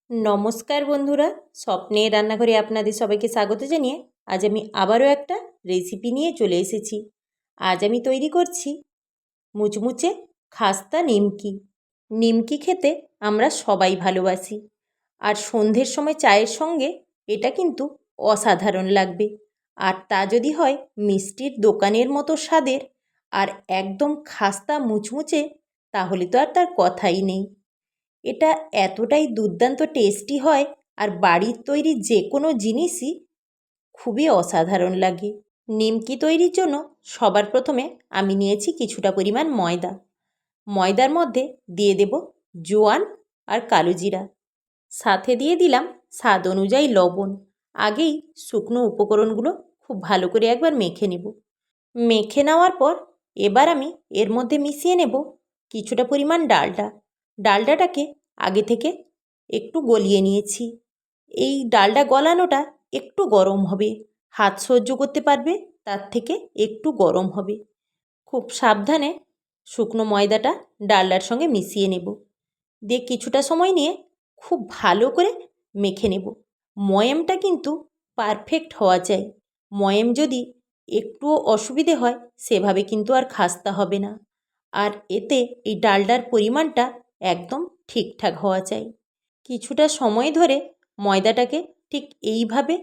নমস্কার বন্ধুরা, স্বপ্নের রান্নাঘরে আপনাদের সবাইকে স্বাগত জানিয়ে আজ আমি আবারও একটা রেসিপি নিয়ে চলে এসেছি। আজ আমি তৈরি করছি মুচমুচে খাস্তা নিমকি। নিমকি খেতে আমরা সবাই ভালোবাসি, আর সন্ধ্যের সময় চায়ের সঙ্গে এটা কিন্তু অসাধারণ লাগবে। আর তা যদি হয় মিষ্টির দোকানের মতো স্বাদের আর একদম খাস্তা মুচমুচে, তাহলে তো আর তার কথাই নেই। এটা এতটাই দুর্দান্ত টেস্টি হয়, আর বাড়ির তৈরি যে কোনো জিনিসই খুবই অসাধারণ লাগে। নিমকি তৈরির জন্য সবার প্রথমে আমি নিয়েছি কিছুটা পরিমাণ ময়দা। ময়দার মধ্যে দিয়ে দেব জোয়ান আর কালো জিরা, সাথে দিয়ে দিলাম স্বাদ অনুযায়ী লবণ। আগেই শুকনো উপকরণগুলো খুব ভালো করে একবার মেখে নেব। মেখে নেওয়ার পর এবার আমি এর মধ্যে মিশিয়ে নেব কিছুটা পরিমাণ ডালডা। ডালডাটাকে আগে থেকে একটু গলিয়ে নিয়েছি। এই ডালডা গলানোটা একটু গরম হবে, হাত সহ্য করতে পারবে তার থেকে একটু গরম হবে। খুব সাবধানে শুকনো ময়দাটা ডালডার সঙ্গে মিশিয়ে নেব। দিয়ে কিছুটা সময় নিয়ে খুব ভালো করে মেখে নেব। ময়ামটা কিন্তু পারফেক্ট হওয়া চাই। ময়াম যদি একটুও অসুবিধে হয় সেভাবে কিন্তু আর খাস্তা হবে না। আর এতে এই ডালডার পরিমাণটা একদম ঠিকঠাক হওয়া চাই। কিছুটা সময় ধরে ময়দাটাকে ঠিক এইভাবে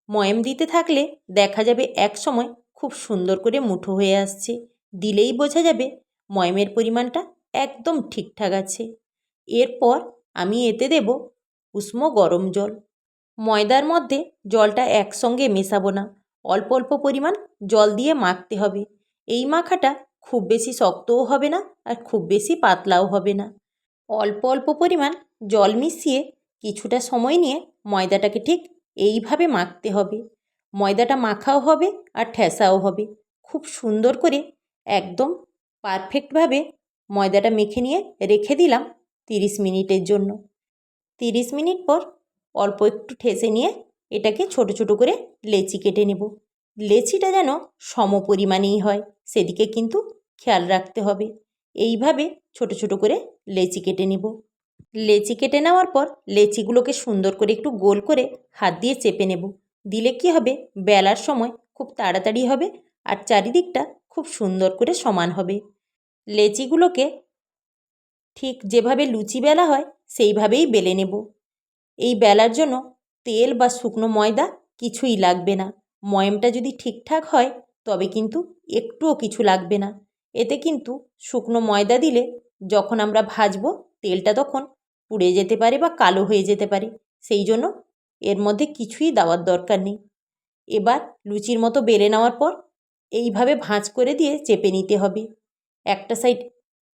ময়াম দিতে থাকলে দেখা যাবে এক সময় খুব সুন্দর করে মুঠো হয়ে আসছে। দিলেই বোঝা যাবে ময়ামের পরিমাণটা একদম ঠিকঠাক আছে। এরপর আমি এতে দেব উষ্ণ গরম জল। ময়দার মধ্যে জলটা একসঙ্গে মেশাবো না, অল্প অল্প পরিমাণ জল দিয়ে মাখতে হবে। এই মাখাটা খুব বেশি শক্তও হবে না আর খুব বেশি পাতলাও হবে না। অল্প অল্প পরিমাণ জল মিশিয়ে কিছুটা সময় নিয়ে ময়দাটাকে ঠিক এইভাবে মাখতে হবে। ময়দাটা মাখাও হবে আর ঠেসাও হবে। খুব সুন্দর করে একদম পারফেক্টভাবে ময়দাটা মেখে নিয়ে রেখে দিলাম 30 মিনিটের জন্য। 30 মিনিট পর অল্প একটু ঠেসে নিয়ে এটাকে ছোট ছোট করে লেচি কেটে নেব। লেচিটা যেন সম পরিমাণেই হয় সেদিকে কিন্তু খেয়াল রাখতে হবে। এইভাবে ছোট ছোট করে লেচি কেটে নেব। লেচি কেটে নেওয়ার পর লেচিগুলোকে সুন্দর করে একটু গোল করে হাত দিয়ে চেপে নেব। দিলে কি হবে, বেলার সময় খুব তাড়াতাড়ি হবে আর চারিদিকটা খুব সুন্দর করে সমান হবে। লেচিগুলোকে ঠিক যেভাবে লুচি বেলা হয় সেইভাবেই বেলে নেব। এই বেলার জন্য তেল বা শুকনো ময়দা কিছুই লাগবে না। ময়ামটা যদি ঠিকঠাক হয় তবে কিন্তু একটুও কিছু লাগবে না। এতে কিন্তু শুকনো ময়দা দিলে যখন আমরা ভাজবো তেলটা তখন পুড়ে যেতে পারে বা কালো হয়ে যেতে পারে। সেই জন্য এর মধ্যে কিছুই দেওয়ার দরকার নেই। এবার লুচির মতো বেলে নেওয়ার পর এইভাবে ভাঁজ করে দিয়ে চেপে নিতে হবে। একটা সাইড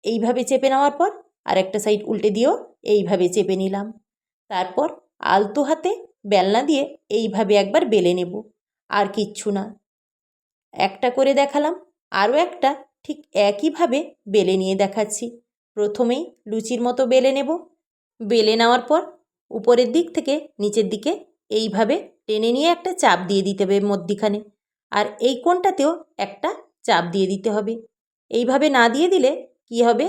এইভাবে চেপে নেওয়ার পর আর একটা সাইড উল্টে দিয়েও এইভাবে চেপে নিলাম। তারপর আলতো হাতে বেলনা দিয়ে এইভাবে একবার বেলে নেব, আর কিচ্ছু না। একটা করে দেখালাম, আরও একটা ঠিক একইভাবে বেলে নিয়ে দেখাচ্ছি। প্রথমেই লুচির মতো বেলে নেব। বেলে নেওয়ার পর উপরের দিক থেকে নিচের দিকে এইভাবে টেনে নিয়ে একটা চাপ দিয়ে দিতে হবে মধ্যিখানে, আর এই কোণটাতেও একটা চাপ দিয়ে দিতে হবে। এইভাবে না দিয়ে দিলে কি হবে,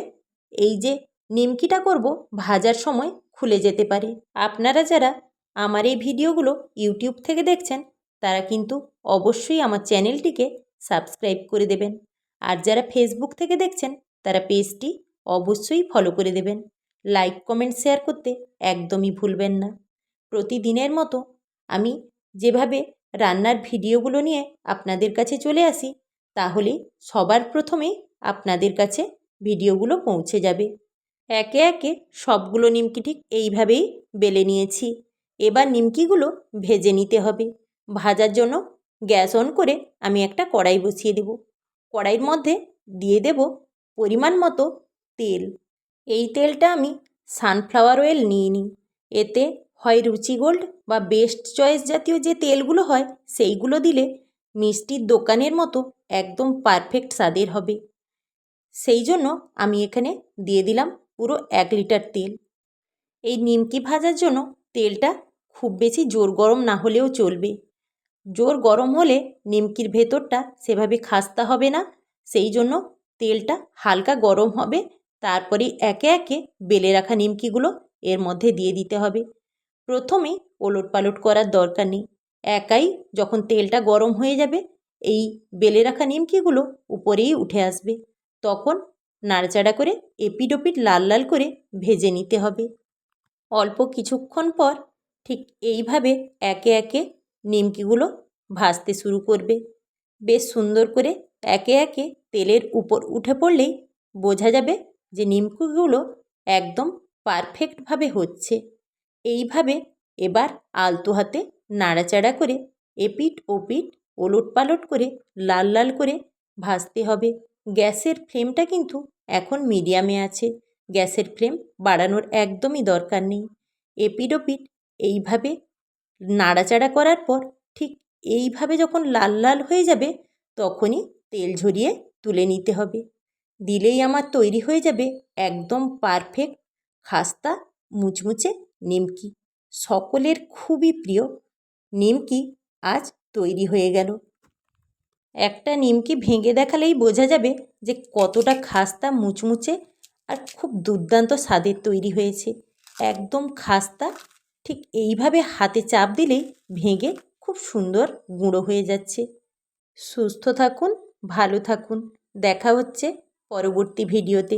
এই যে নিমকিটা করব ভাজার সময় খুলে যেতে পারে। আপনারা যারা আমার এই ভিডিওগুলো ইউটিউব থেকে দেখছেন তারা কিন্তু অবশ্যই আমার চ্যানেলটিকে সাবস্ক্রাইব করে দেবেন, আর যারা ফেসবুক থেকে দেখছেন তারা পেজটি অবশ্যই ফলো করে দেবেন। লাইক কমেন্ট শেয়ার করতে একদমই ভুলবেন না। প্রতিদিনের মতো আমি যেভাবে রান্নার ভিডিওগুলো নিয়ে আপনাদের কাছে চলে আসি, তাহলে সবার প্রথমেই আপনাদের কাছে ভিডিওগুলো পৌঁছে যাবে। একে একে সবগুলো নিমকি ঠিক এইভাবেই বেলে নিয়েছি। এবার নিমকিগুলো ভেজে নিতে হবে। ভাজার জন্য গ্যাস অন করে আমি একটা কড়াই বসিয়ে দেব। কড়াইয়ের মধ্যে দিয়ে দেব পরিমাণ মতো তেল। এই তেলটা আমি সানফ্লাওয়ার অয়েল নিয়ে নিই। এতে হয় রুচি গোল্ড বা বেস্ট চয়েস জাতীয় যে তেলগুলো হয় সেইগুলো দিলে মিষ্টির দোকানের মতো একদম পারফেক্ট স্বাদের হবে। সেই জন্য আমি এখানে দিয়ে দিলাম পুরো 1 লিটার তেল। এই নিমকি ভাজার জন্য তেলটা খুব বেশি জোর গরম না হলেও চলবে। জোর গরম হলে নিমকির ভেতরটা সেভাবে খাস্তা হবে না। সেই জন্য তেলটা হালকা গরম হবে, তারপরে একে একে বেলে রাখা নিমকিগুলো এর মধ্যে দিয়ে দিতে হবে। প্রথমেই ওলটপালট করার দরকার নেই, একাই যখন তেলটা গরম হয়ে যাবে এই বেলে রাখা নিমকিগুলো উপরেই উঠে আসবে। তখন নাড়াচাড়া করে এপিট ওপিট লাল লাল করে ভেজে নিতে হবে। অল্প কিছুক্ষণ পর ঠিক এইভাবে একে একে নিমকিগুলো ভাজতে শুরু করবে। বেশ সুন্দর করে একে একে তেলের উপর উঠে পড়লেই বোঝা যাবে যে নিমকিগুলো একদম পারফেক্টভাবে হচ্ছে। এইভাবে এবার আলতো হাতে নাড়াচাড়া করে এপিট ওপিট ওলটপালট করে লাল লাল করে ভাজতে হবে। গ্যাসের ফ্লেমটা কিন্তু এখন মিডিয়ামে আছে, গ্যাসের ফ্লেম বাড়ানোর একদমই দরকার নেই। এপিট ওপিট এইভাবে নাড়াচাড়া করার পর ঠিক এইভাবে যখন লাল লাল হয়ে যাবে তখনই তেল ঝরিয়ে তুলে নিতে হবে। দিলেই আমার তৈরি হয়ে যাবে একদম পারফেক্ট খাস্তা মুচমুচে নিমকি। সকলের খুবই প্রিয় নিমকি আজ তৈরি হয়ে গেল। একটা নিমকি ভেঙে দেখালেই বোঝা যাবে যে কতটা খাস্তা মুচমুচে আর খুব দুর্দান্ত স্বাদের তৈরি হয়েছে। একদম খাস্তা, ঠিক এইভাবে হাতে চাপ দিলেই ভেঙে খুব সুন্দর গুঁড়ো হয়ে যাচ্ছে। সুস্থ থাকুন, ভালো থাকুন, দেখা হচ্ছে পরবর্তী ভিডিওতে।